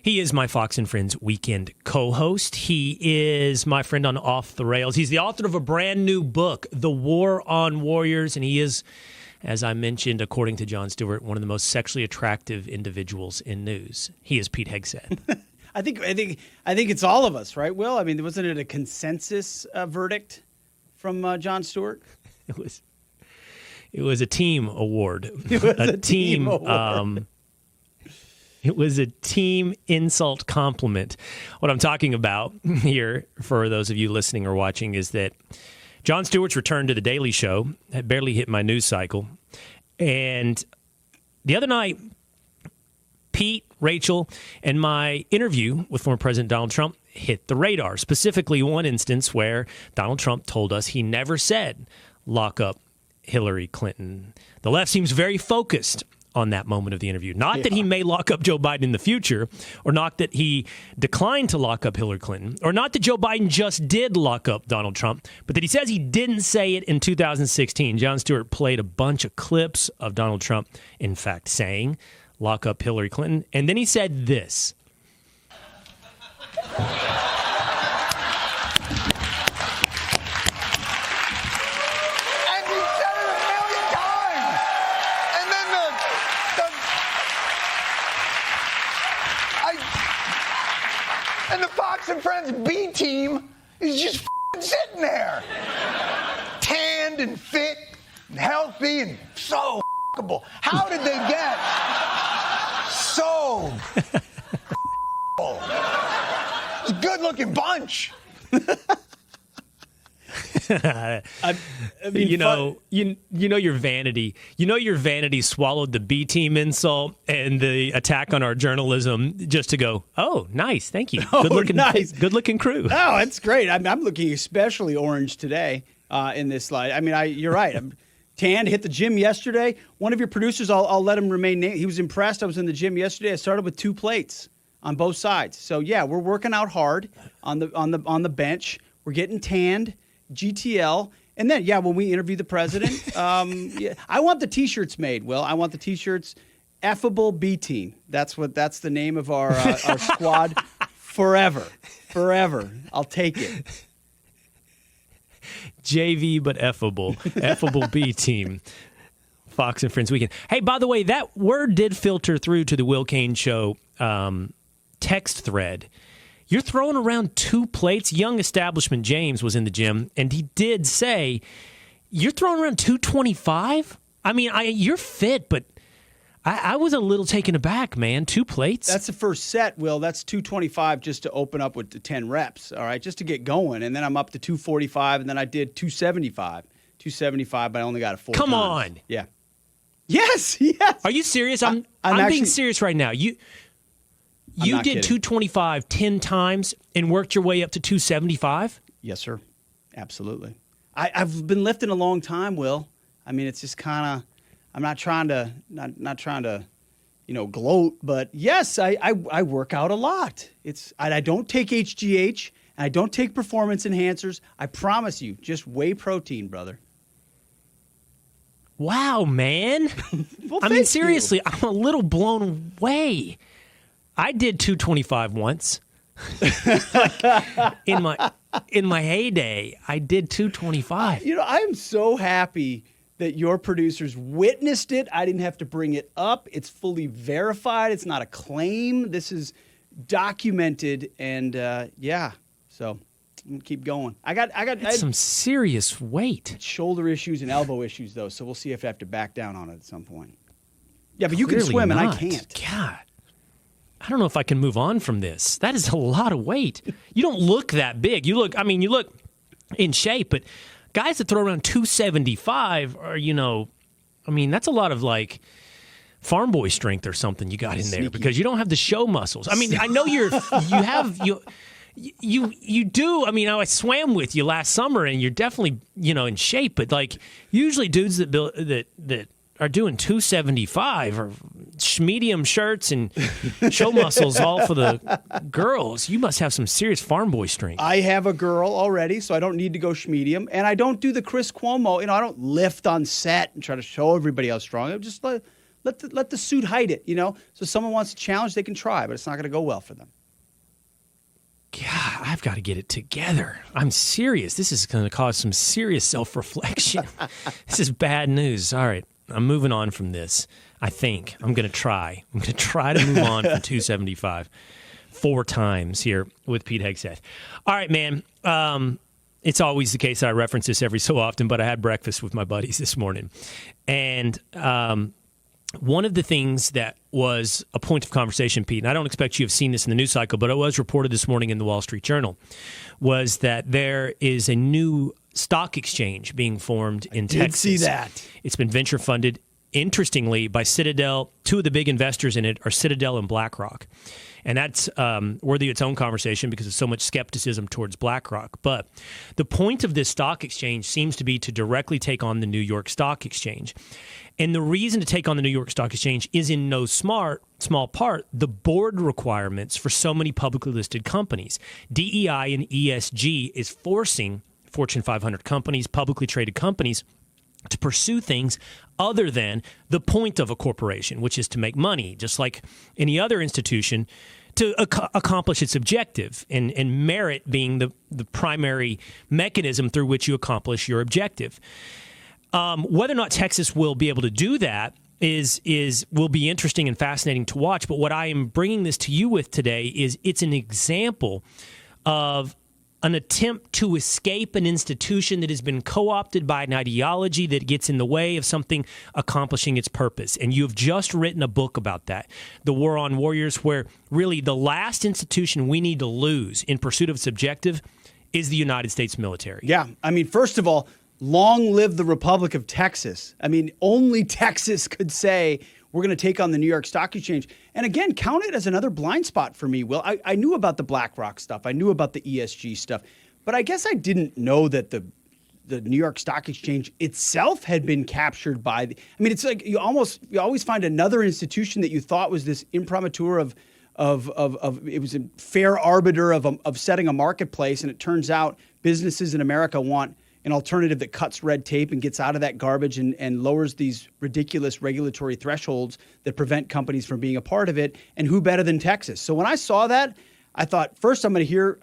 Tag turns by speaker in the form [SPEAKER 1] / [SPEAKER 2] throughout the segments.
[SPEAKER 1] He is my Fox and Friends weekend co-host. He is my friend on Off the Rails. He's the author of a brand new book, The War on Warriors, and he is, as I mentioned, according to Jon Stewart, one of the most sexually attractive individuals in news. He is Pete Hegseth.
[SPEAKER 2] I think it's all of us, right, Will? I mean, wasn't it a consensus verdict from Jon Stewart?
[SPEAKER 1] It was a team award.
[SPEAKER 2] It was a team award.
[SPEAKER 1] It was a team insult compliment. What I'm talking about here, for those of you listening or watching, is that Jon Stewart's return to The Daily Show had barely hit my news cycle. And the other night, Pete, Rachel, and my interview with former President Donald Trump hit the radar. Specifically, one instance where Donald Trump told us he never said, lock up Hillary Clinton. The left seems very focused on that moment of the interview. Not that he may lock up Joe Biden in the future, or not that he declined to lock up Hillary Clinton, or not that Joe Biden just did lock up Donald Trump, but that he says he didn't say it in 2016. Jon Stewart played a bunch of clips of Donald Trump, in fact, saying, lock up Hillary Clinton. And then he said this.
[SPEAKER 3] And the Fox and Friends B team is just sitting there. Tanned and fit and healthy and so f***able. How did they get so It's a good-looking bunch.
[SPEAKER 1] I mean, you know your vanity. You know your vanity swallowed the B team insult and the attack on our journalism just to go, oh, nice, thank you, good looking,
[SPEAKER 2] nice.
[SPEAKER 1] Good looking crew.
[SPEAKER 2] Oh, that's great. I'm looking especially orange today in this slide. I mean, you're right. I'm tanned. Hit the gym yesterday. One of your producers, I'll let him remain named. He was impressed. I was in the gym yesterday. I started with 2 plates on both sides. So yeah, we're working out hard on the bench. We're getting tanned. GTL, and then when we interview the president, I want the T-shirts made. Will, I want the T-shirts. Affable B Team. That's the name of our squad. Forever. I'll take it.
[SPEAKER 1] JV, but effable B Team. Fox and Friends Weekend. Hey, by the way, that word did filter through to the Will Cain Show text thread. You're throwing around 2 plates. Young Establishment James was in the gym, and he did say, you're throwing around 225? I mean, you're fit, but I was a little taken aback, man. 2 plates?
[SPEAKER 2] That's the first set, Will. That's 225 just to open up with the 10 reps, all right, just to get going. And then I'm up to 245, and then I did 275. 275, but I only got it 4
[SPEAKER 1] Come
[SPEAKER 2] times.
[SPEAKER 1] on.
[SPEAKER 2] Yeah. Yes.
[SPEAKER 1] Are you serious? I'm
[SPEAKER 2] actually
[SPEAKER 1] being serious right now. You did 225 10 times and worked your way up to 275?
[SPEAKER 2] Yes, sir. Absolutely. I've been lifting a long time, Will. I mean, it's just kind of, I'm not trying to gloat, but yes, I work out a lot. I don't take HGH and I don't take performance enhancers. I promise you, just whey protein, brother.
[SPEAKER 1] Wow, man.
[SPEAKER 2] Well,
[SPEAKER 1] I mean, seriously, I'm a little blown away. I did 225 once. in my heyday, I did 225.
[SPEAKER 2] I am so happy that your producers witnessed it. I didn't have to bring it up. It's fully verified. It's not a claim. This is documented, and so I'm gonna keep going. I got
[SPEAKER 1] some serious weight.
[SPEAKER 2] Shoulder issues and elbow issues though, so we'll see if I have to back down on it at some point. Yeah, but you
[SPEAKER 1] Clearly
[SPEAKER 2] can swim
[SPEAKER 1] not.
[SPEAKER 2] and I can't.
[SPEAKER 1] God. I don't know if I can move on from this. That is a lot of weight. You don't look that big. You look in shape, but guys that throw around 275 are, that's a lot of like farm boy strength or something you got in there because you don't have the show muscles. I mean, I know you do. I mean, I swam with you last summer and you're definitely, in shape, but like usually dudes that are doing 275 or medium shirts and show muscles all for the girls. You must have some serious farm boy strength.
[SPEAKER 2] I have a girl already, so I don't need to go schmedium. And I don't do the Chris Cuomo. I don't lift on set and try to show everybody how strong. I'm just a let the suit hide it, So if someone wants to challenge, they can try, but it's not going to go well for them.
[SPEAKER 1] God, I've got to get it together. I'm serious. This is going to cause some serious self-reflection. This is bad news. All right, I'm moving on from this. I think I'm going to try. I'm going to try to move on from 275 4 times here with Pete Hegseth. All right, man. It's always the case that I reference this every so often, but I had breakfast with my buddies this morning. And one of the things that was a point of conversation, Pete, and I don't expect you have seen this in the news cycle, but it was reported this morning in the Wall Street Journal, was that there is a new stock exchange being formed in Texas.
[SPEAKER 2] Did see that.
[SPEAKER 1] It's been venture funded, interestingly, by Citadel. 2 of the big investors in it are Citadel and BlackRock. And that's worthy of its own conversation because there's so much skepticism towards BlackRock. But the point of this stock exchange seems to be to directly take on the New York Stock Exchange. And the reason to take on the New York Stock Exchange is in no small part the board requirements for so many publicly listed companies. DEI and ESG is forcing Fortune 500 companies, publicly traded companies, to pursue things other than the point of a corporation, which is to make money, just like any other institution, to accomplish its objective, and merit being the primary mechanism through which you accomplish your objective. Whether or not Texas will be able to do that will be interesting and fascinating to watch. But what I am bringing this to you with today is it's an example of an attempt to escape an institution that has been co-opted by an ideology that gets in the way of something accomplishing its purpose. And you have just written a book about that, The War on Warriors, where really the last institution we need to lose in pursuit of its objective is the United States military.
[SPEAKER 2] Yeah. I mean, first of all, long live the Republic of Texas. I mean, only Texas could say we're going to take on the New York Stock Exchange. And again, count it as another blind spot for me, Will. I knew about the BlackRock stuff. I knew about the ESG stuff. But I guess I didn't know that the New York Stock Exchange itself had been captured by it's like you always find another institution that you thought was this imprimatur of it was a fair arbiter of setting a marketplace, and it turns out businesses in America want an alternative that cuts red tape and gets out of that garbage and lowers these ridiculous regulatory thresholds that prevent companies from being a part of it. And who better than Texas? So when I saw that, I thought, first, I'm going to hear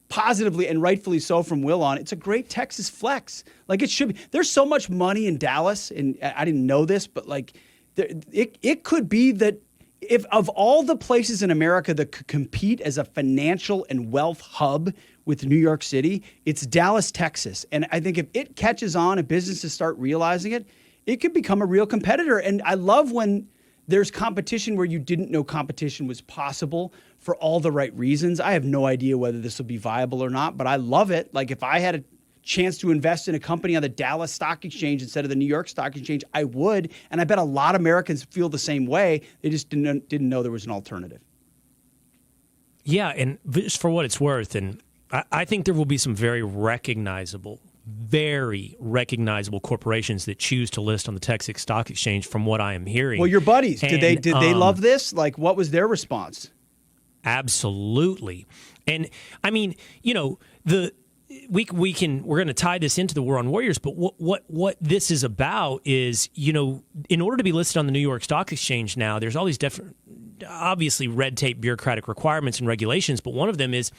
[SPEAKER 2] positively and rightfully so from Will on, it's a great Texas flex. Like it should be. There's so much money in Dallas, and I didn't know this, but like it could be that if of all the places in America that could compete as a financial and wealth hub with New York City, it's Dallas, Texas. And I think if it catches on and businesses start realizing it, it could become a real competitor. And I love when there's competition where you didn't know competition was possible for all the right reasons. I have no idea whether this will be viable or not, but I love it. Like if I had a chance to invest in a company on the Dallas Stock Exchange instead of the New York Stock Exchange, I would. And I bet a lot of Americans feel the same way. They just didn't know there was an alternative.
[SPEAKER 1] Yeah, and just for what it's worth, and I think there will be some very recognizable corporations that choose to list on the Texas Stock Exchange from what I am hearing.
[SPEAKER 2] Well, your buddies, did they love this? Like, what was their response?
[SPEAKER 1] Absolutely. And I mean, we're going to tie this into the War on Warriors, but what this is about is, in order to be listed on the New York Stock Exchange now, there's all these different, obviously red tape bureaucratic requirements and regulations, but one of them is,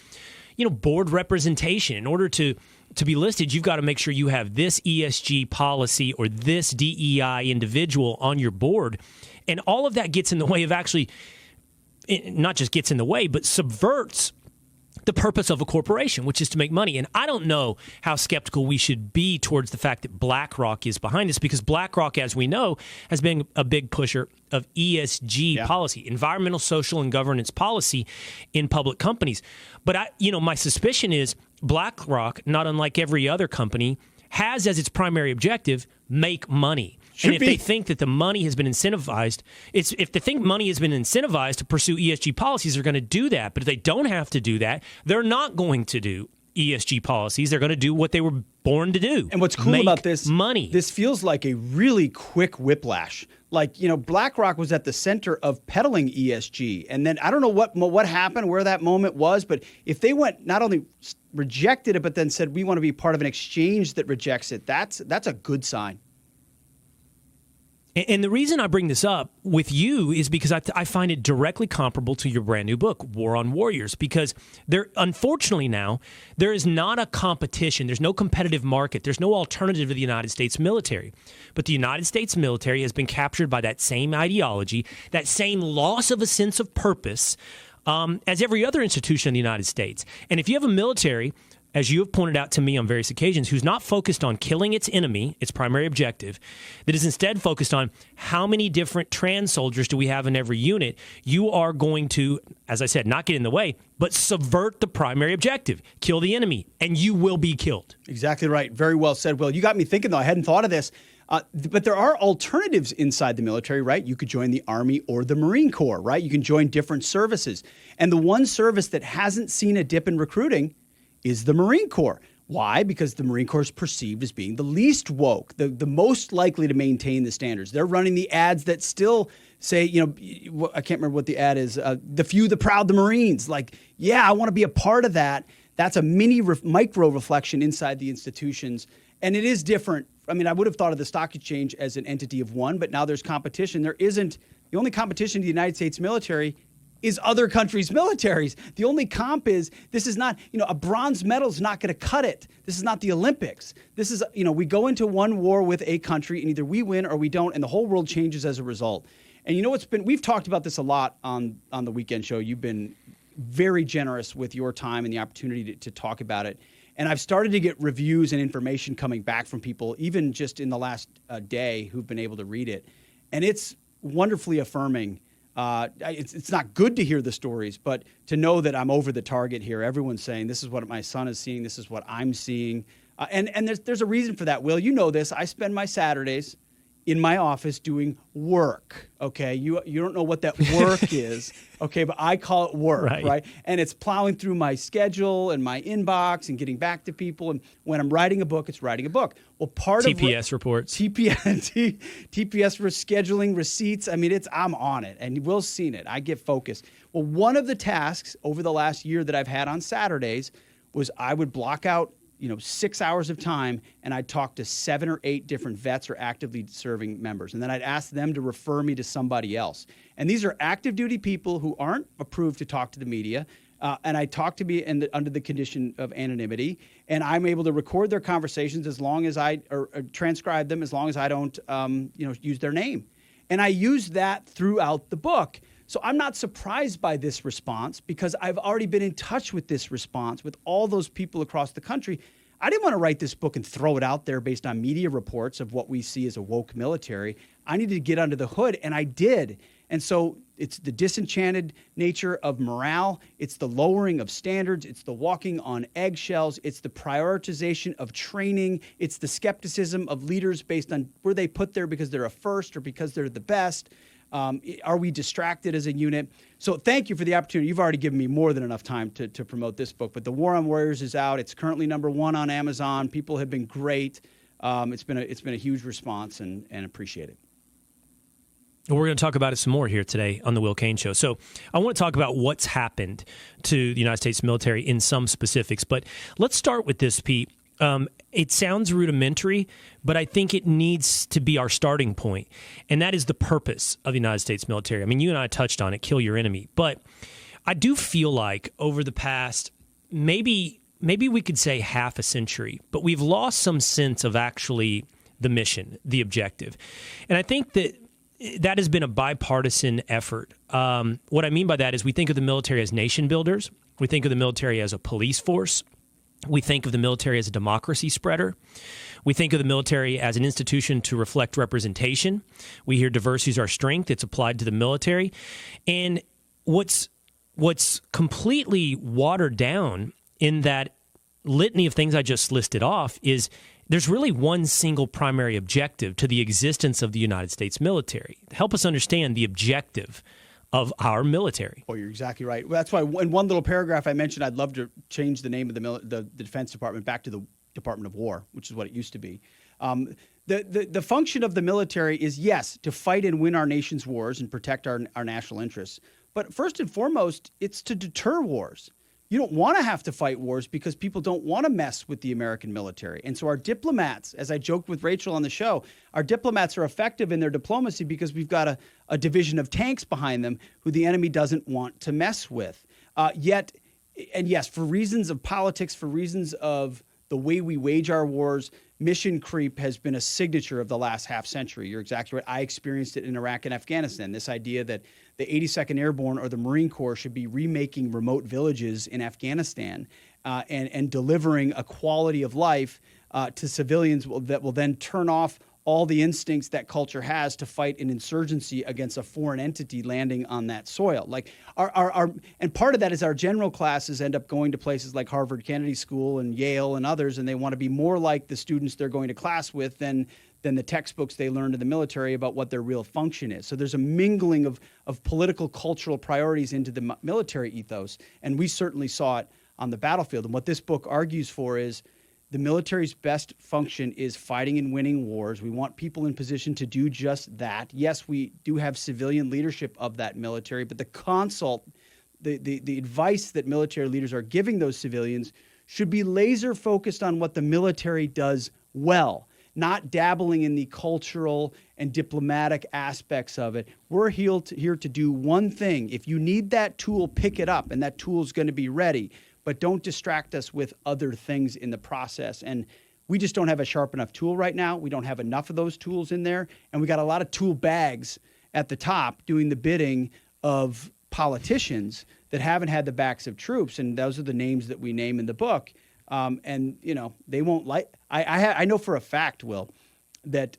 [SPEAKER 1] board representation. In order to be listed, you've got to make sure you have this ESG policy or this DEI individual on your board. And all of that gets in the way of actually, not just gets in the way, but subverts the purpose of a corporation, which is to make money. And I don't know how skeptical we should be towards the fact that BlackRock is behind this, because BlackRock, as we know, has been a big pusher of ESG policy, environmental, social, and governance policy in public companies. But my suspicion is BlackRock, not unlike every other company, has as its primary objective, make money. And if they think that the money has been incentivized, if they think money has been incentivized to pursue ESG policies, they're going to do that. But if they don't have to do that, they're not going to do ESG policies. They're going to do what they were born to do.
[SPEAKER 2] And what's cool about this,
[SPEAKER 1] money.
[SPEAKER 2] This feels like a really quick whiplash. Like, BlackRock was at the center of peddling ESG. And then I don't know what happened, where that moment was, but if they went not only rejected it, but then said, we want to be part of an exchange that rejects it, that's a good sign.
[SPEAKER 1] And the reason I bring this up with you is because I find it directly comparable to your brand new book, War on Warriors, because unfortunately now, there is not a competition. There's no competitive market. There's no alternative to the United States military. But the United States military has been captured by that same ideology, that same loss of a sense of purpose as every other institution in the United States. And if you have a military, as you have pointed out to me on various occasions, who's not focused on killing its enemy, its primary objective, that is instead focused on how many different trans soldiers do we have in every unit, you are going to, as I said, not get in the way, but subvert the primary objective, kill the enemy, and you will be killed.
[SPEAKER 2] Exactly right. Very well said, Will. You got me thinking, though. I hadn't thought of this. But there are alternatives inside the military, right? You could join the Army or the Marine Corps, right? You can join different services. And the one service that hasn't seen a dip in recruiting is the Marine Corps. Why? Because the Marine Corps is perceived as being the least woke, the most likely to maintain the standards. They're running the ads that still say, I can't remember what the ad is, the few, the proud, the Marines. Like, yeah, I want to be a part of that. That's a micro reflection inside the institutions. And it is different. I mean, I would have thought of the stock exchange as an entity of one, but now there's competition. There isn't. The only competition to the United States military is other countries' militaries. The only comp is, this is not, a bronze medal is not going to cut it. This is not the Olympics. This is, we go into one war with a country and either we win or we don't, and the whole world changes as a result. And we've talked about this a lot on the weekend show. You've been very generous with your time and the opportunity to talk about it. And I've started to get reviews and information coming back from people, even just in the last day, who've been able to read it. And it's wonderfully affirming. It's not good to hear the stories, but to know that I'm over the target here. Everyone's saying, this is what my son is seeing. This is what I'm seeing. And there's a reason for that, Will. You know this. I spend my Saturdays in my office doing work, okay? You don't know what that work is, okay? But I call it work, right? And it's plowing through my schedule and my inbox and getting back to people. And when I'm writing a book, it's writing a book. Well,
[SPEAKER 1] TPS reports.
[SPEAKER 2] TPS for scheduling, receipts. I mean, I'm on it, and Will's seen it. I get focused. Well, one of the tasks over the last year that I've had on Saturdays was I would block out 6 hours of time, and I'd talk to 7 or 8 different vets or actively serving members. And then I'd ask them to refer me to somebody else. And these are active duty people who aren't approved to talk to the media. And I talk to me under the condition of anonymity. And I'm able to record their conversations as long as or transcribe them, as long as I don't, use their name. And I use that throughout the book. So I'm not surprised by this response because I've already been in touch with this response with all those people across the country. I didn't want to write this book and throw it out there based on media reports of what we see as a woke military. I needed to get under the hood, and I did. And so it's the disenchanted nature of morale. It's the lowering of standards. It's the walking on eggshells. It's the prioritization of training. It's the skepticism of leaders based on were they put there because they're a first or because they're the best. Are we distracted as a unit? So thank you for the opportunity. You've already given me more than enough time to promote this book. But The War on Warriors is out. It's currently #1 on Amazon. People have been great. It's been a huge response and appreciate it.
[SPEAKER 1] We're going to talk about it some more here today on the Will Cain Show. So I want to talk about what's happened to the United States military in some specifics. But let's start with this, Pete. It sounds rudimentary, but I think it needs to be our starting point, and that is the purpose of the United States military. I mean, you and I touched on it, kill your enemy, but I do feel like over the past maybe we could say half a century, but we've lost some sense of actually the mission, the objective. And I think that has been a bipartisan effort. What I mean by that is we think of the military as nation builders. We think of the military as a police force. We think of the military as a democracy spreader. We think of the military as an institution to reflect representation. We hear diversity is our strength. It's applied to the military. And what's completely watered down in that litany of things I just listed off is there's really one single primary objective to the existence of the United States military. Help us understand the objective of our military.
[SPEAKER 2] Oh, you're exactly right. Well, that's why in one little paragraph I mentioned I'd love to change the name of the Defense Department back to the Department of War, which is what it used to be. The function of the military is, yes, to fight and win our nation's wars and protect our national interests. But first and foremost, it's to deter wars. you don't want to have to fight wars because people don't want to mess with the American military. And so our diplomats, as I joked with Rachel on the show, our diplomats are effective in their diplomacy because we've got a division of tanks behind them who the enemy doesn't want to mess with. Yet, yes, for reasons of politics, for reasons of the way we wage our wars, mission creep has been a signature of the last half century. You're exactly right. I experienced it in Iraq and Afghanistan, this idea that the 82nd Airborne or the Marine Corps should be remaking remote villages in Afghanistan and delivering a quality of life to civilians that will then turn off all the instincts that culture has to fight an insurgency against a foreign entity landing on that soil. Like and part of that is our general classes end up going to places like Harvard Kennedy School and Yale and others, and they want to be more like the students they're going to class with than the textbooks they learned in the military about what their real function is. So there's a mingling of political, cultural priorities into the military ethos, and we certainly saw it on the battlefield. And what this book argues for is the military's best function is fighting and winning wars. We want people in position to do just that. Yes, we do have civilian leadership of that military, but the consult, the advice that military leaders are giving those civilians should be laser focused on what the military does well, not dabbling in the cultural and diplomatic aspects of it. We're here to do one thing. If you need that tool, pick it up, and that tool is going to be ready. But don't distract us with other things in the process. And we just don't have a sharp enough tool right now. We don't have enough of those tools in there. And we got a lot of tool bags at the top doing the bidding of politicians that haven't had the backs of troops. And those are the names that we name in the book. And, you know, they won't like. I know for a fact, Will, that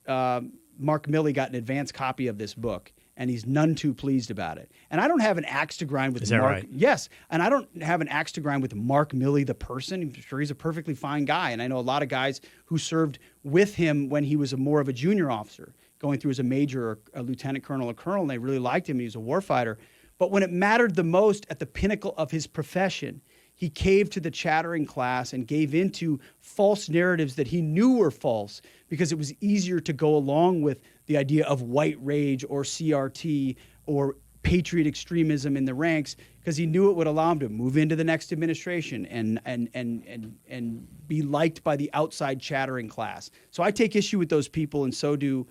[SPEAKER 2] Mark Milley got an advance copy of this book, and he's none too pleased about it. And I don't have an axe to grind with
[SPEAKER 1] Is that
[SPEAKER 2] Mark.
[SPEAKER 1] right?
[SPEAKER 2] Yes, and I don't have an axe to grind with Mark Milley, the person. I'm sure he's a perfectly fine guy, and I know a lot of guys who served with him when he was more of a junior officer, going through as a major or a lieutenant colonel or colonel, and they really liked him. He was a warfighter. But when it mattered the most at the pinnacle of his profession, he caved to the chattering class and gave into false narratives that he knew were false because it was easier to go along with the idea of white rage or CRT or patriot extremism in the ranks because he knew it would allow him to move into the next administration and be liked by the outside chattering class. So I take issue with those people, and so do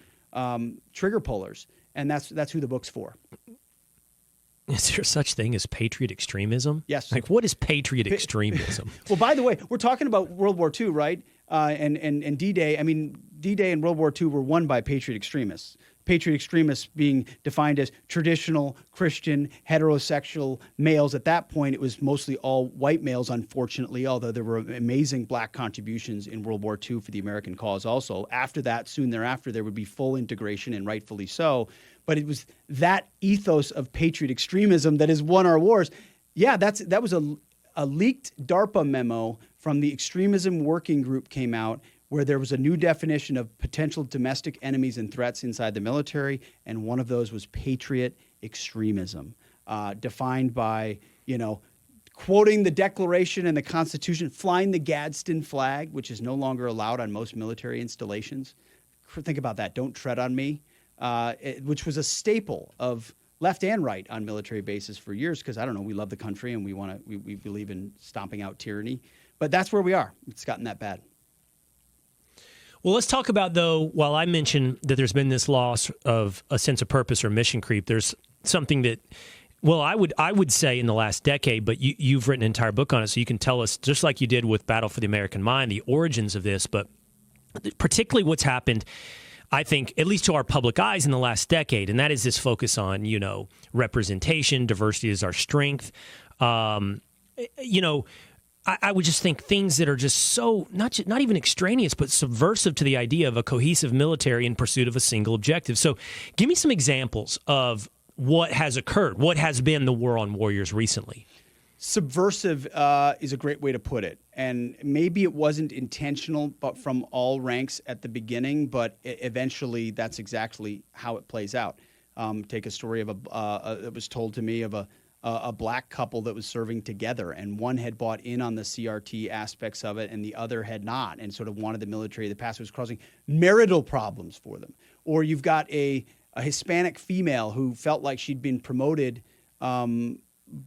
[SPEAKER 2] trigger pullers, and that's who the book's for.
[SPEAKER 1] Is there such thing as patriot extremism?
[SPEAKER 2] Yes.
[SPEAKER 1] Like, what is patriot extremism?
[SPEAKER 2] Well, by the way, we're talking about World War II, right? And D-Day. I mean, D-Day and World War II were won by patriot extremists. Patriot extremists being defined as traditional Christian heterosexual males. At that point, it was mostly all white males, unfortunately, although there were amazing black contributions in World War II for the American cause also. After that, soon thereafter, there would be full integration, and rightfully so. But it was that ethos of patriot extremism that has won our wars. Yeah, that was a leaked DARPA memo from the Extremism Working Group came out where there was a new definition of potential domestic enemies and threats inside the military, and one of those was patriot extremism, defined by, quoting the Declaration and the Constitution, flying the Gadsden flag, which is no longer allowed on most military installations. Think about that. Don't tread on me. Which was a staple of left and right on military bases for years because, I don't know, we love the country and we believe in stomping out tyranny. But that's where we are. It's gotten that bad.
[SPEAKER 1] Well, let's talk about, though, while I mentioned that there's been this loss of a sense of purpose or mission creep, there's something that, well, I would say in the last decade, but you've written an entire book on it, so you can tell us, just like you did with Battle for the American Mind, the origins of this, but particularly what's happened, I think, at least to our public eyes in the last decade, and that is this focus on, representation, diversity is our strength. I would just think things that are just so, not even extraneous, but subversive to the idea of a cohesive military in pursuit of a single objective. So give me some examples of what has occurred. What has been the war on warriors recently?
[SPEAKER 2] Subversive is a great way to put it. And maybe it wasn't intentional, but from all ranks at the beginning, but eventually that's exactly how it plays out. Take a story of that was told to me of a black couple that was serving together, and one had bought in on the CRT aspects of it and the other had not, and sort of wanted the military. The past was causing marital problems for them. Or you've got a Hispanic female who felt like she'd been promoted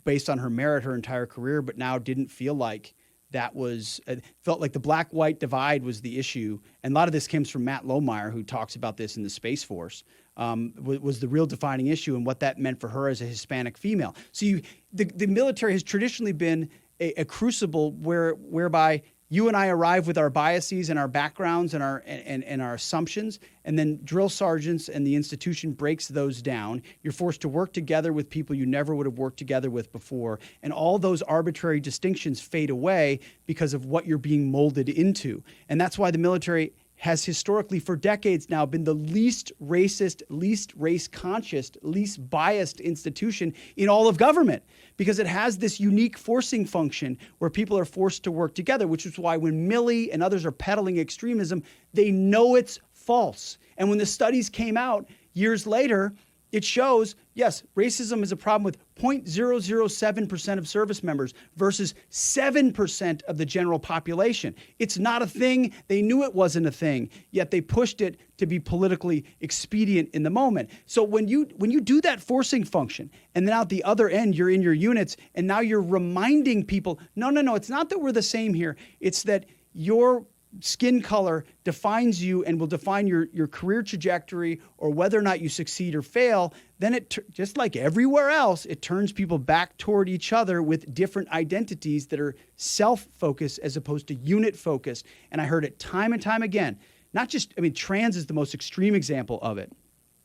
[SPEAKER 2] based on her merit her entire career, but now didn't feel like that was felt like the black-white divide was the issue. And a lot of this comes from Matt Lohmeyer, who talks about this in the Space Force, was the real defining issue and what that meant for her as a Hispanic female. So the military has traditionally been a crucible whereby you and I arrive with our biases and our backgrounds and our assumptions, and then drill sergeants and the institution breaks those down. You're forced to work together with people you never would have worked together with before, and all those arbitrary distinctions fade away because of what you're being molded into. And that's why the military has historically for decades now been the least racist, least race-conscious, least biased institution in all of government, because it has this unique forcing function where people are forced to work together, which is why when Milley and others are peddling extremism, they know it's false. And when the studies came out years later, it shows, yes, racism is a problem with 0.007% of service members versus 7% of the general population. It's not a thing. They knew it wasn't a thing, yet they pushed it to be politically expedient in the moment. So when you do that forcing function, and then out the other end, you're in your units, and now you're reminding people, no, it's not that we're the same here. It's that your skin color defines you and will define your career trajectory or whether or not you succeed or fail, then it just like everywhere else, it turns people back toward each other with different identities that are self-focused as opposed to unit-focused. And I heard it time and time again. Not just, trans is the most extreme example of it,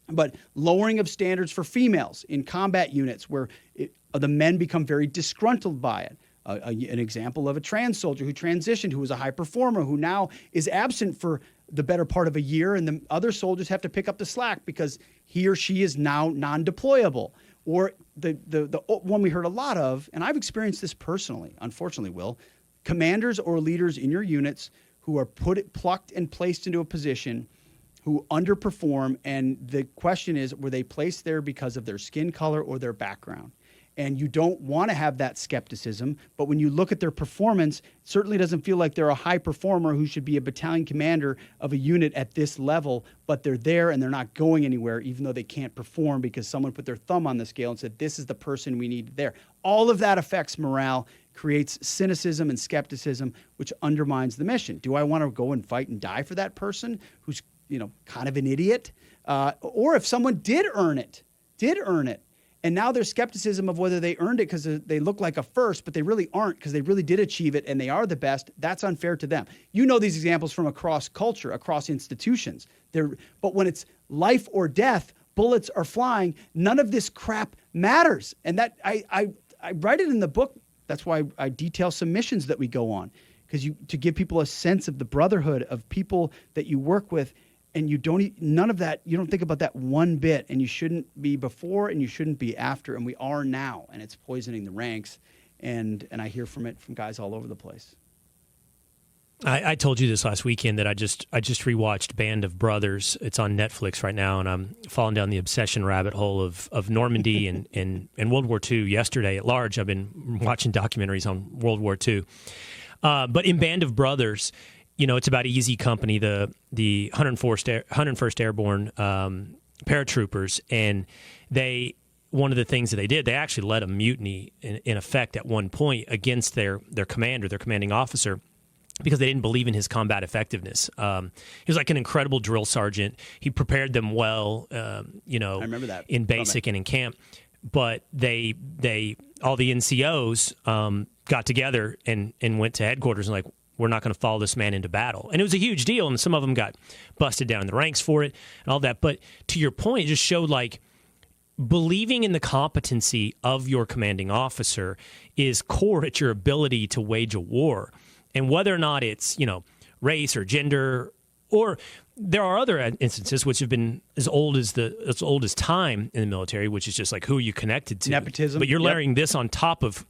[SPEAKER 2] but lowering of standards for females in combat units where the men become very disgruntled by it. An example of a trans soldier who transitioned, who was a high performer, who now is absent for the better part of a year, and the other soldiers have to pick up the slack because he or she is now non-deployable. Or the one we heard a lot of, and I've experienced this personally, unfortunately, Will, commanders or leaders in your units who are plucked and placed into a position who underperform, and the question is, were they placed there because of their skin color or their background? And you don't want to have that skepticism, but when you look at their performance, it certainly doesn't feel like they're a high performer who should be a battalion commander of a unit at this level, but they're there and they're not going anywhere, even though they can't perform because someone put their thumb on the scale and said, this is the person we need there. All of that affects morale, creates cynicism and skepticism, which undermines the mission. Do I want to go and fight and die for that person who's, kind of an idiot? Or if someone did earn it, and now there's skepticism of whether they earned it because they look like a first, but they really aren't because they really did achieve it and they are the best. That's unfair to them. You know these examples from across culture, across institutions. But when it's life or death, bullets are flying, none of this crap matters. And that I write it in the book. That's why I detail some missions that we go on, because to give people a sense of the brotherhood of people that you work with. And you don't think about that one bit, and you shouldn't be before and you shouldn't be after, and we are now, and it's poisoning the ranks, and I hear from guys all over the place.
[SPEAKER 1] I told you this last weekend that I just rewatched Band of Brothers. It's on Netflix right now, and I'm falling down the obsession rabbit hole of Normandy and World War II yesterday at large. I've been watching documentaries on World War II. But in Band of Brothers, it's about Easy Company, the 101st Airborne paratroopers, and one of the things that they did, they actually led a mutiny in effect at one point against their commander, their commanding officer, because they didn't believe in his combat effectiveness. He was like an incredible drill sergeant. He prepared them well, I remember that in basic and in camp. But they all the NCOs got together and went to headquarters and we're not going to follow this man into battle. And it was a huge deal, and some of them got busted down in the ranks for it and all that. But to your point, it just showed believing in the competency of your commanding officer is core at your ability to wage a war. And whether or not it's, race or gender, or there are other instances which have been as old as time in the military, which is just who are you connected to?
[SPEAKER 2] Nepotism.
[SPEAKER 1] But you're layering this on top of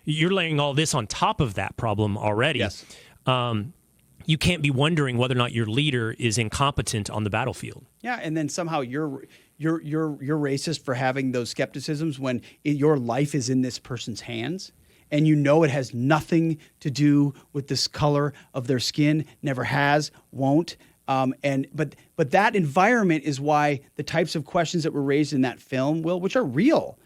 [SPEAKER 1] you're laying all this on top of that problem already.
[SPEAKER 2] Yes.
[SPEAKER 1] You can't be wondering whether or not your leader is incompetent on the battlefield.
[SPEAKER 2] Yeah, and then somehow you're racist for having those skepticisms when your life is in this person's hands, and it has nothing to do with this color of their skin, never has, won't. But that environment is why the types of questions that were raised in that film, Will, which are real,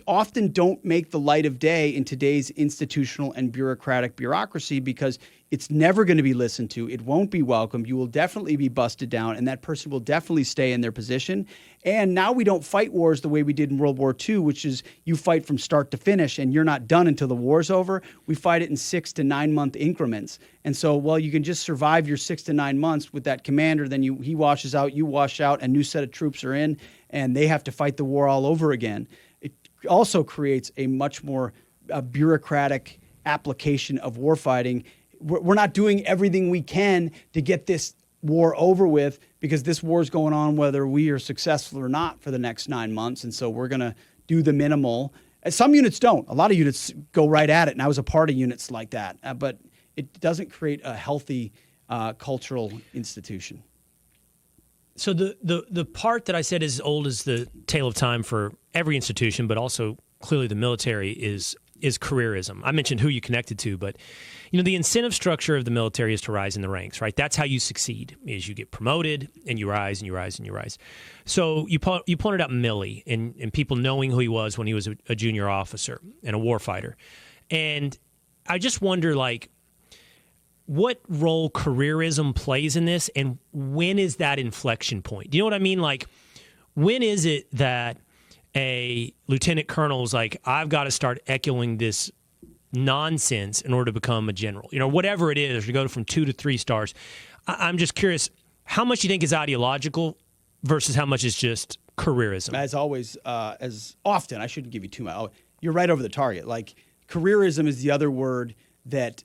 [SPEAKER 2] often don't make the light of day in today's institutional and bureaucracy because it's never going to be listened to. It won't be welcomed. You will definitely be busted down, and that person will definitely stay in their position. And now we don't fight wars the way we did in World War II, which is you fight from start to finish, and you're not done until the war's over. We fight it in 6 to 9 month increments. And so, well, you can just survive your 6 to 9 months with that commander. Then he washes out, you wash out, a new set of troops are in, and they have to fight the war all over again. It also creates a much more bureaucratic application of warfighting. We're not doing everything we can to get this war over with because this war is going on whether we are successful or not for the next 9 months. And so we're going to do the minimal. Some units don't. A lot of units go right at it. And I was a part of units like that. But it doesn't create a healthy cultural institution.
[SPEAKER 1] So the part that I said is as old as the tale of time for every institution, but also clearly the military is careerism. I mentioned who you connected to, but the incentive structure of the military is to rise in the ranks, right? That's how you succeed, is you get promoted and you rise and you rise and you rise. So you pointed out Milley and people knowing who he was when he was a junior officer and a warfighter. And I just wonder, what role careerism plays in this, and when is that inflection point? Do you know what I mean? When is it that a lieutenant colonel is like, I've got to start echoing this nonsense in order to become a general, whatever it is, to go from 2 to 3 stars. I'm just curious, how much do you think is ideological versus how much is just careerism?
[SPEAKER 2] As always, as often, I shouldn't give you too much. You're right over the target. Careerism is the other word that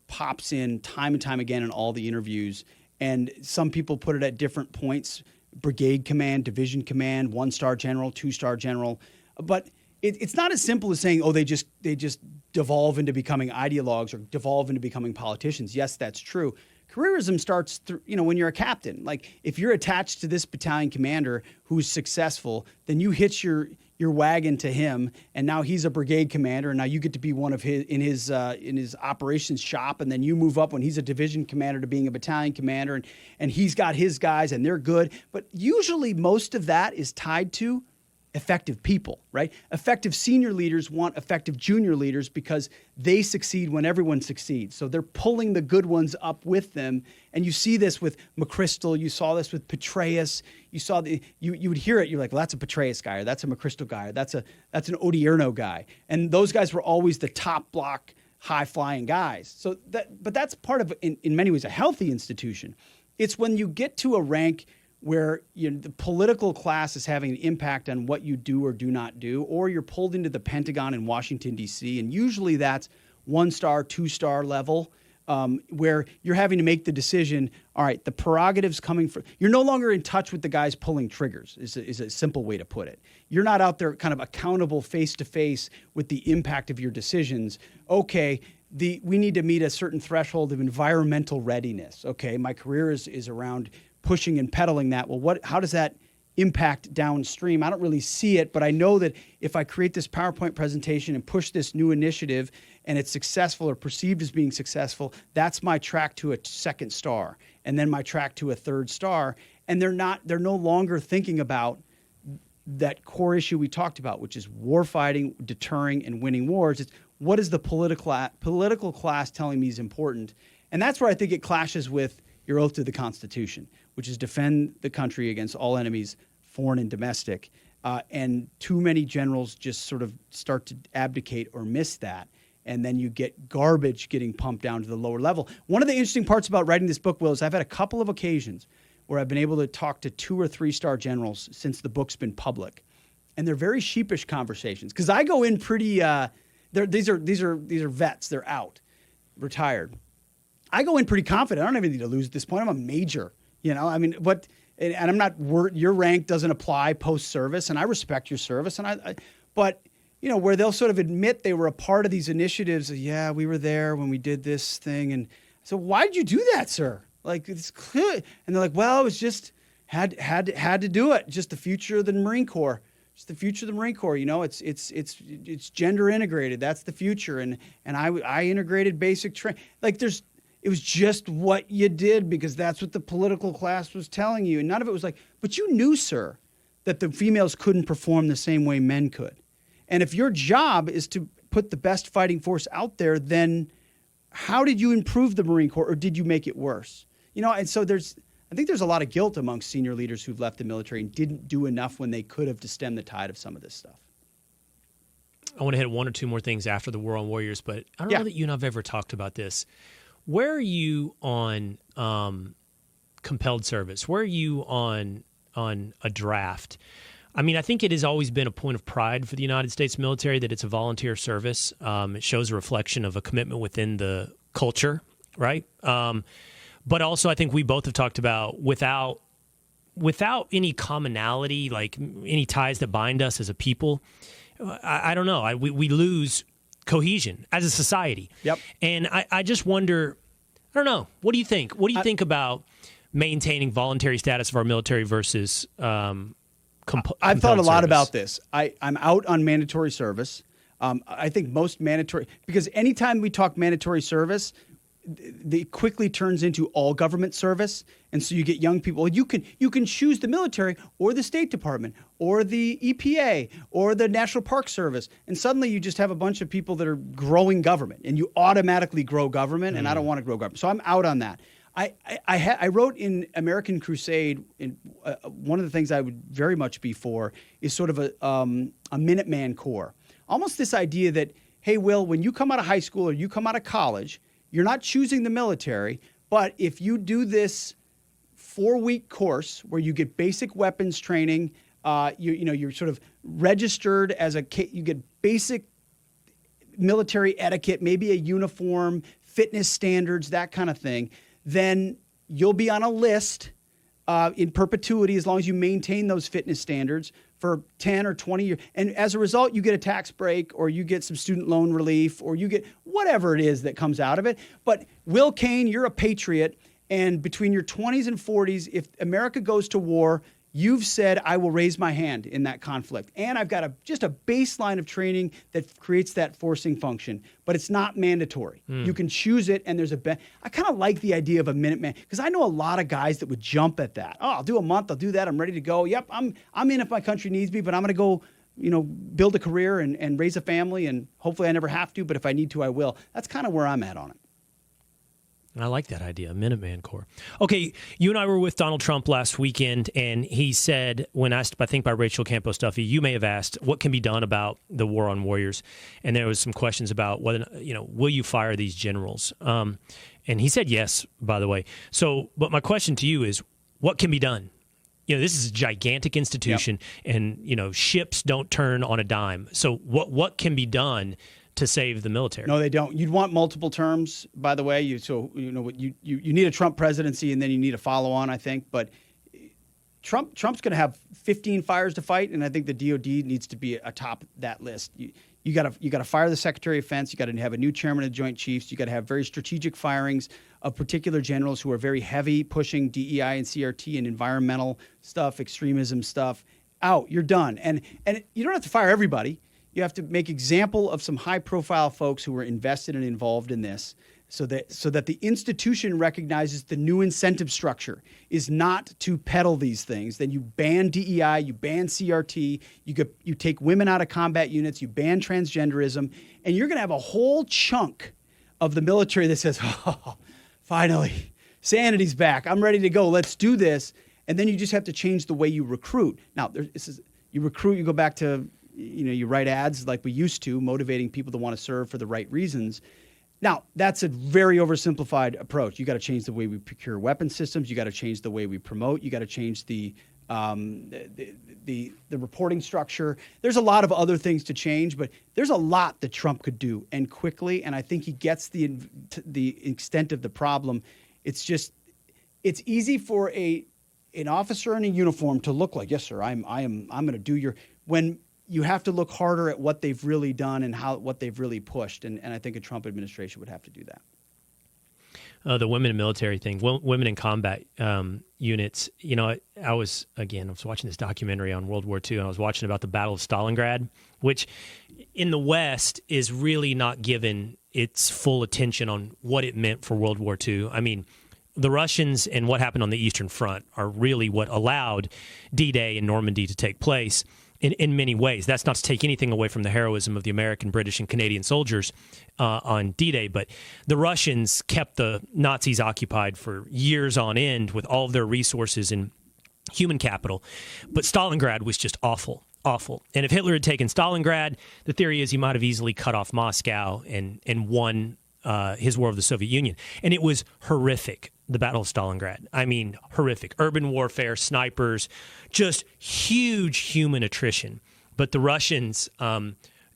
[SPEAKER 2] pops in time and time again in all the interviews. And some people put it at different points: brigade command, division command, 1-star general, 2-star general. But it's not as simple as saying, they just devolve into becoming ideologues or devolve into becoming politicians. Yes, that's true. Careerism starts when you're a captain. If you're attached to this battalion commander who's successful, then you hitch your wagon to him, and now he's a brigade commander, and now you get to be one of his in his operations shop, and then you move up when he's a division commander to being a battalion commander, and he's got his guys and they're good. But usually most of that is tied to effective people, right? Effective senior leaders want effective junior leaders because they succeed when everyone succeeds. So they're pulling the good ones up with them. And you see this with McChrystal. You saw this with Petraeus. You saw you would hear it. You're like, well, that's a Petraeus guy, or that's a McChrystal guy, or that's an Odierno guy. And those guys were always the top block, high flying guys. But that's part of, in many ways, a healthy institution. It's when you get to a rank where the political class is having an impact on what you do or do not do, or you're pulled into the Pentagon in Washington, D.C., and usually that's 1-star, 2-star level, where you're having to make the decision, all right, the prerogatives coming from, you're no longer in touch with the guys pulling triggers, is a simple way to put it. You're not out there kind of accountable face-to-face with the impact of your decisions. Okay, we need to meet a certain threshold of environmental readiness. Okay, my career is around pushing and peddling that. Well, how does that impact downstream? I don't really see it, but I know that if I create this PowerPoint presentation and push this new initiative and it's successful or perceived as being successful, that's my track to a 2nd star, and then my track to a 3rd star. And they're no longer thinking about that core issue we talked about, which is war fighting, deterring, and winning wars. It's what is the political class telling me is important? And that's where I think it clashes with your oath to the Constitution, which is defend the country against all enemies, foreign and domestic. And too many generals just sort of start to abdicate or miss that. And then you get garbage getting pumped down to the lower level. One of the interesting parts about writing this book, Will, is I've had a couple of occasions where I've been able to talk to 2 or 3-star generals since the book's been public. And they're very sheepish conversations, because I go in pretty, these are vets, they're out, retired. I go in pretty confident. I don't have anything to lose at this point. I'm a major, and I'm not, your rank doesn't apply post-service, and I respect your service. But where they'll sort of admit they were a part of these initiatives. Yeah, we were there when we did this thing. And so why did you do that, sir? It's clear. And they're like, well, it was just had to do it. Just the future of the Marine Corps. Just the future of the Marine Corps. It's gender integrated. That's the future. And I integrated basic training. It was just what you did because that's what the political class was telling you. And none of it was but you knew, sir, that the females couldn't perform the same way men could. And if your job is to put the best fighting force out there, then how did you improve the Marine Corps, or did you make it worse? And so I think there's a lot of guilt amongst senior leaders who've left the military and didn't do enough when they could have to stem the tide of some of this stuff.
[SPEAKER 1] I want to hit one or two more things after the War on Warriors, but I don't know that you and I've ever talked about this. Where are you on compelled service? Where are you on a draft? I mean, I think it has always been a point of pride for the United States military that it's a volunteer service. It shows a reflection of a commitment within the culture, right? But also, I think we both have talked about without any commonality, like any ties that bind us as a people, I don't know. We lose cohesion as a society.
[SPEAKER 2] Yep.
[SPEAKER 1] And I just wonder, I don't know. What do you think? What do you think about maintaining voluntary status of our military versus
[SPEAKER 2] I've thought a lot about this. I'm out on mandatory service. I think most mandatory, because anytime we talk mandatory service, it quickly turns into all government service. And so you get young people. You can choose the military or the State Department or the EPA or the National Park Service. And suddenly you just have a bunch of people that are growing government, and you automatically grow government. And I don't want to grow government. So I'm out on that. I wrote in American Crusade, one of the things I would very much be for is sort of a Minuteman Corps. Almost this idea that, hey, Will, when you come out of high school or you come out of college, you're not choosing the military, but if you do this 4-week course where you get basic weapons training, you're sort of registered as you get basic military etiquette, maybe a uniform, fitness standards, that kind of thing, then you'll be on a list in perpetuity as long as you maintain those fitness standards for 10 or 20 years. And as a result, you get a tax break, or you get some student loan relief, or you get whatever it is that comes out of it. But Will Kane, you're a patriot. And between your 20s and 40s, if America goes to war, you've said, I will raise my hand in that conflict. And I've got just a baseline of training that creates that forcing function. But it's not mandatory. You can choose it, and there's I kind of like the idea of a Minuteman, because I know a lot of guys that would jump at that. Oh, I'll do a month, I'll do that, I'm ready to go. Yep, I'm in if my country needs me, but I'm going to go, build a career and raise a family, and hopefully I never have to, but if I need to, I will. That's kind of where I'm at on it.
[SPEAKER 1] I like that idea, Minuteman Corps. Okay, you and I were with Donald Trump last weekend, and he said, when asked, I think by Rachel Campos Duffy, you may have asked, what can be done about the war on warriors? And there was some questions about whether, will you fire these generals? And he said yes, by the way. So, but my question to you is, what can be done? This is a gigantic institution, and, ships don't turn on a dime. So what can be done to save the military?
[SPEAKER 2] No, they don't. You'd want multiple terms, by the way. You need a Trump presidency, and then you need a follow-on, I think. But Trump's going to have 15 fires to fight, and I think the DOD needs to be atop that list. You got to fire the Secretary of Defense. You got to have a new chairman of the Joint Chiefs. You got to have very strategic firings of particular generals who are very heavy pushing DEI and CRT and environmental stuff, extremism stuff. Out. You're done. And you don't have to fire everybody. You have to make example of some high-profile folks who were invested and involved in this, so that the institution recognizes the new incentive structure is not to peddle these things. Then you ban DEI, you ban CRT, you take women out of combat units, you ban transgenderism, and you're going to have a whole chunk of the military that says, "Oh, finally, sanity's back. I'm ready to go. Let's do this." And then you just have to change the way you recruit. Now, you recruit. You go back to you write ads like we used to, motivating people to want to serve for the right reasons. Now, that's a very oversimplified approach. You got to change the way we procure weapon systems. You got to change the way we promote. You got to change the reporting structure. There's a lot of other things to change, but there's a lot that Trump could do, and quickly. And I think he gets the extent of the problem. It's easy for an officer in a uniform to look like, yes, sir, I'm going to do your, when you have to look harder at what they've really done and what they've really pushed. And I think a Trump administration would have to do that.
[SPEAKER 1] The women in military thing, women in combat units, I was watching this documentary on World War II, and I was watching about the Battle of Stalingrad, which in the West is really not given its full attention on what it meant for World War II. I mean, the Russians and what happened on the Eastern Front are really what allowed D-Day and Normandy to take place. in many ways. That's not to take anything away from the heroism of the American, British, and Canadian soldiers on D-Day, but the Russians kept the Nazis occupied for years on end with all of their resources and human capital. But Stalingrad was just awful. And if Hitler had taken Stalingrad, the theory is he might have easily cut off Moscow and won his war of the Soviet Union. And it was horrific, the Battle of Stalingrad. I mean, horrific. Urban warfare, snipers, just huge human attrition. But the Russians,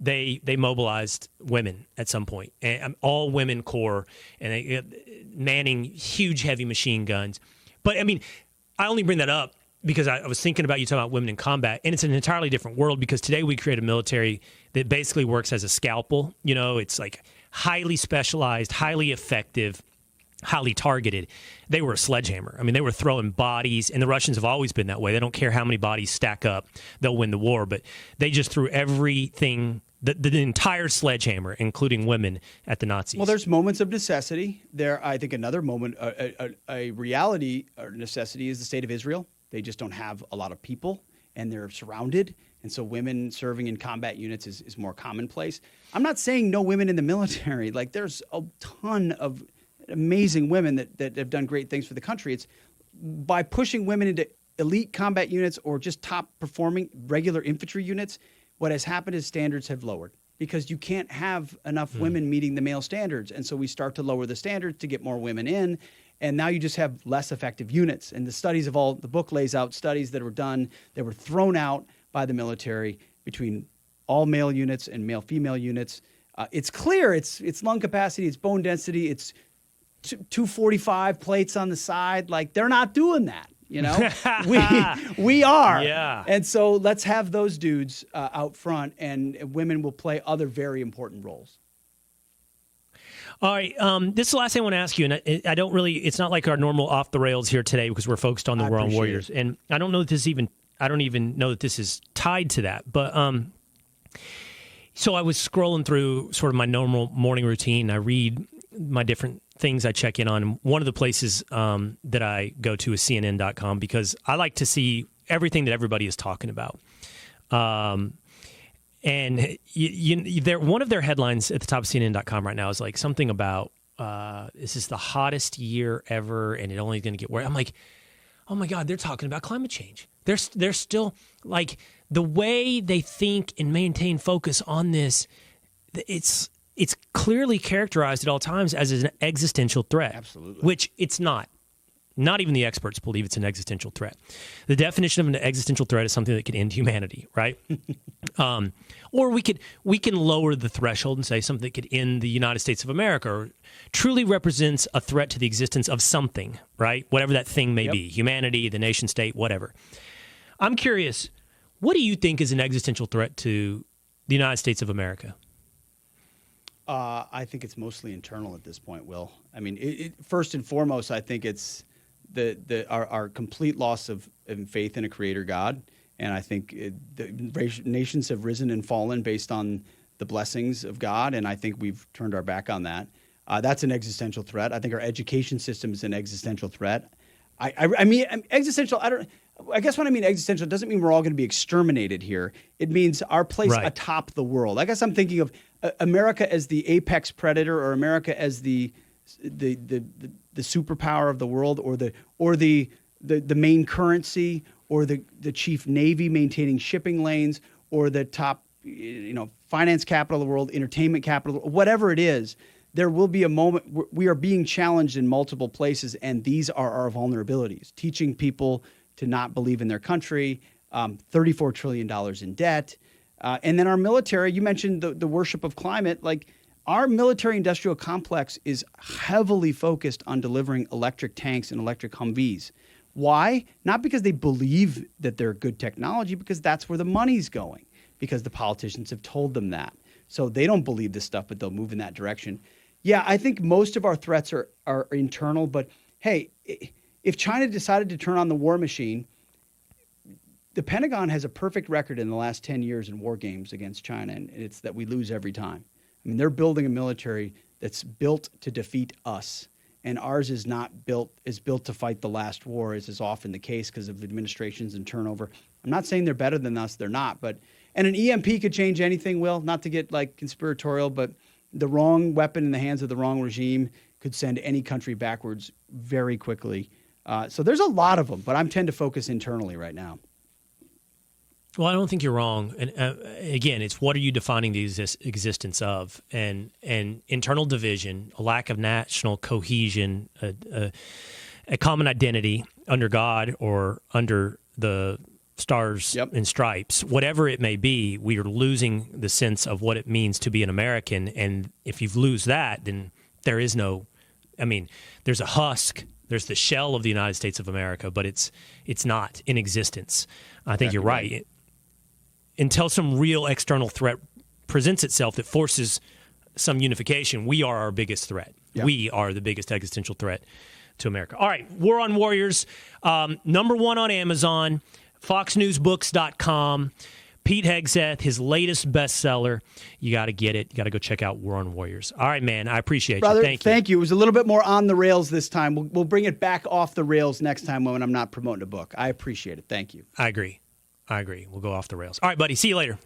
[SPEAKER 1] they mobilized women at some point, and all women corps, and they manning huge heavy machine guns. But I mean, I only bring that up because I was thinking about you talking about women in combat, and it's an entirely different world because today we create a military that basically works as a scalpel. You know, it's like highly specialized, highly effective, highly targeted. They were a sledgehammer. I mean, they were throwing bodies, and the Russians have always been that way. They don't care how many bodies stack up. They'll win the war, but they just threw everything, the entire sledgehammer, including women, at the Nazis.
[SPEAKER 2] Well, there's moments of necessity. I think another moment, a reality or necessity is the state of Israel. They just don't have a lot of people, and they're surrounded. And so women serving in combat units is more commonplace. I'm not saying no women in the military. Like, there's a ton of amazing women that have done great things for the country. It's by pushing women into elite combat units or just top performing regular infantry units, what has happened is standards have lowered because you can't have enough women meeting the male standards. And so we start to lower the standards to get more women in. And now you just have less effective units. And the studies of the book lays out studies that were done that were thrown out by the military between all male units and male-female units. It's clear. It's lung capacity. It's bone density. It's 245 plates on the side. Like, they're not doing that. You know, we are.
[SPEAKER 1] Yeah.
[SPEAKER 2] And so let's have those dudes out front, and women will play other very important roles.
[SPEAKER 1] All right, this is the last thing I want to ask you, and I don't really, it's not like our normal off the rails here today because we're focused on the War on Warriors, and I don't know that I don't even know that this is tied to that, but so I was scrolling through sort of my normal morning routine. I read my different things I check in on, and one of the places that I go to is CNN.com because I like to see everything that everybody is talking about. And one of their headlines at the top of CNN.com right now is like something about this is the hottest year ever, and it's only going to get worse. I'm like, oh my God, they're talking about climate change. They're still like the way they think and maintain focus on this. It's clearly characterized at all times as an existential threat.
[SPEAKER 2] Absolutely,
[SPEAKER 1] which it's not. Not even the experts believe it's an existential threat. The definition of an existential threat is something that could end humanity, right? Or we can lower the threshold and say something that could end the United States of America, or truly represents a threat to the existence of something, right? Whatever that thing may be, humanity, the nation state, whatever. I'm curious, what do you think is an existential threat to the United States of America?
[SPEAKER 2] I think it's mostly internal at this point, Will. I mean, first and foremost, I think it's our complete loss of faith in a creator God. And I think the nations have risen and fallen based on the blessings of God. And I think we've turned our back on that. That's an existential threat. I think our education system is an existential threat. I mean, existential, I guess when I mean existential, it doesn't mean we're all going to be exterminated here. It means our place atop the world. I guess I'm thinking of America as the apex predator, or America as the superpower of the world, or the main currency, or the chief navy maintaining shipping lanes, or the top finance capital of the world, entertainment capital, whatever it is. There will be a moment we are being challenged in multiple places, and these are our vulnerabilities. Teaching people to not believe in their country, $34 trillion in debt, and then our military. You mentioned the worship of climate. Like, our military-industrial complex is heavily focused on delivering electric tanks and electric Humvees. Why? Not because they believe that they're good technology, because that's where the money's going, because the politicians have told them that. So they don't believe this stuff, but they'll move in that direction. Yeah, I think most of our threats are internal, but hey, if China decided to turn on the war machine, the Pentagon has a perfect record in the last 10 years in war games against China, and it's that we lose every time. I mean, they're building a military that's built to defeat us, and ours is not built to fight the last war, as is often the case because of administrations and turnover. I'm not saying they're better than us. They're not. And an EMP could change anything, Will, not to get like conspiratorial, but the wrong weapon in the hands of the wrong regime could send any country backwards very quickly. So there's a lot of them, but I tend to focus internally right now.
[SPEAKER 1] Well, I don't think you're wrong. And again, it's what are you defining the existence of? And internal division, a lack of national cohesion, a common identity under God or under the stars and stripes, whatever it may be, we are losing the sense of what it means to be an American. And if you lose that, then there is no, there's a husk. There's the shell of the United States of America, but it's not in existence. I think you're right. Until some real external threat presents itself that forces some unification, we are our biggest threat. Yeah. We are the biggest existential threat to America. All right, War on Warriors, number 1 on Amazon, foxnewsbooks.com. Pete Hegseth, his latest bestseller. You got to get it. You got to go check out War on Warriors. All right, man, I appreciate
[SPEAKER 2] Brother,
[SPEAKER 1] you.
[SPEAKER 2] Thank you. It was a little bit more on the rails this time. We'll bring it back off the rails next time when I'm not promoting a book. I appreciate it. Thank you.
[SPEAKER 1] I agree. We'll go off the rails. All right, buddy. See you later.